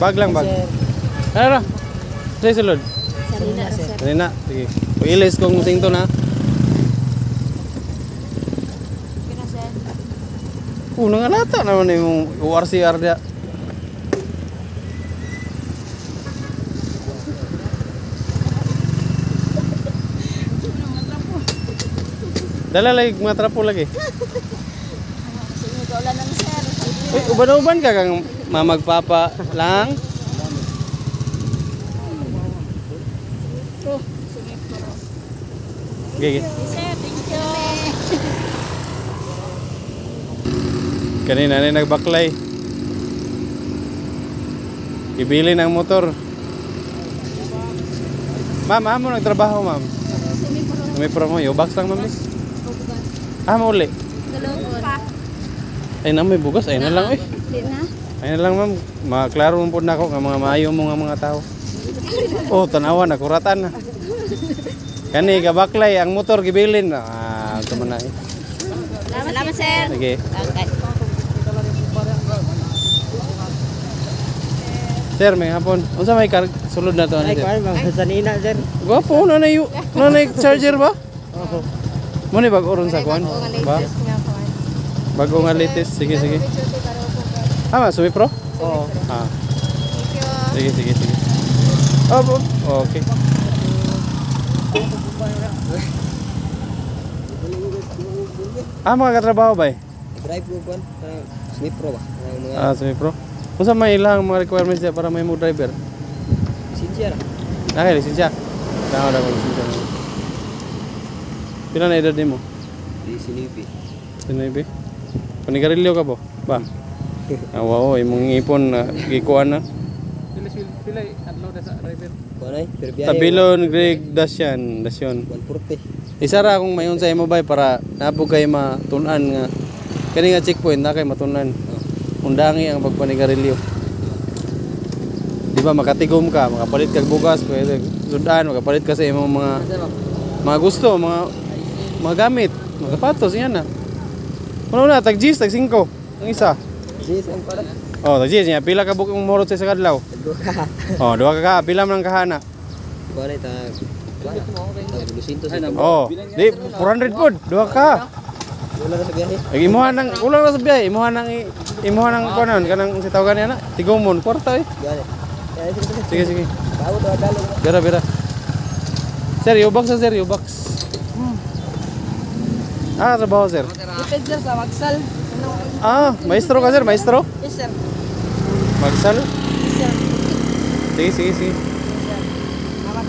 Bag lang, bag. Sir. Ano ra? Say sulod. Sarina, sir. Sarina, sige. Ilis kong singto na. Kina, sir. Nangalata naman yung URCR dia. Dala lagi matrapo lagi. Sinigaulan ng sir. Uy, uban-uban ka kang mamagpapa lang. Gigi. Sir, thank you. Kanina na nagbaklay. Ibili ng motor. Ma'am, amo nagtrabaho, ma'am. May promo, box lang, ma'am. Uli. Ay na may bugas, ay na lang, eh. Ay na lang, ma'am. Maklaro mo po na ako ng mga maayo mo nga mga tao. Oh, tanawa na, kuratan na. Kani, kabaklay, ang motor, gibilin. Ito man na, eh. Salamat, sir. Sige. Okay. Sir, may hapon. Unsa may sulod na to, Ay, sir? kuan mga sanina, sir. Gwapo, nanay charger ba? Oo. Mo ni bag-oron sa kuan? Ba? Bago nga latest. Sige, sige. Sumi Pro? Oo. Ah, Thank you. sige, sige, sige. Okay. Mga katrabaho ba eh? Drive ko kuan, Smith Pro ba? Mga Sumi Pro. Kung saan may ilang mga requirements niya para may mo driver? lisensiya ra. Okay, lisensya. Tama na ko lisensya. Pila na edad mo? Di sinipi. Sinabi? Panigarilyo ka po? Ba? Wow, imong ipon na gikuan na. Pila adlaw na sa driver. Kuan ay, per biyahe. Tabilon Greg Dasyan. 140. Isa ra akong mayon sa imo bay para napo kay matun-an nga kani nga checkpoint na kay matunan. Undangi ang pagpanigarilyo. Di ba makatigom ka, makapalit kag bugas, pwede sudan, makapalit ka sa imong mga gusto, mga gamit, mga sapatos yan na. Kuno na tag G's, tag 5. Ang isa. Yes, ang para. Oh, tag G's niya pila ka bukong morot sa kadlaw. Duha. Oh, duha ka pila man ang kahana. Kuan ay tag 200 sa Oh, di 400 pod, duha ka. wala na sa biyahe. Ay imuha nang ulang na sa biyahe, imuha nang kuanon kanang si tawagan niya na, tigomon kwarta eh. Biyahe. Ya, Sige, sige. Bawo to dalo. Bira, bira. Sir, box na sir, box. Trabaho sir. Depende sir sa Magsal. Maestro ka sir, maestro? Yes, sir. Magsal? Yes, sir. Sige, sige, sige.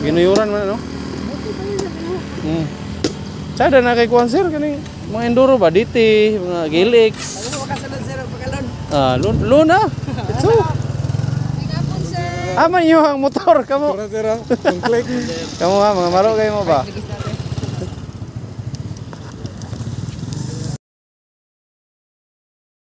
Ginuyuran man, ano? Sada na kay kuan sir, kani mga enduro ba? DT, mga Gilix. Ano makasunod sir pagkalon? Luna. So, Nagapon sir. man yung ang motor, kamo. Kamo ha, mga maro kayo mo ba?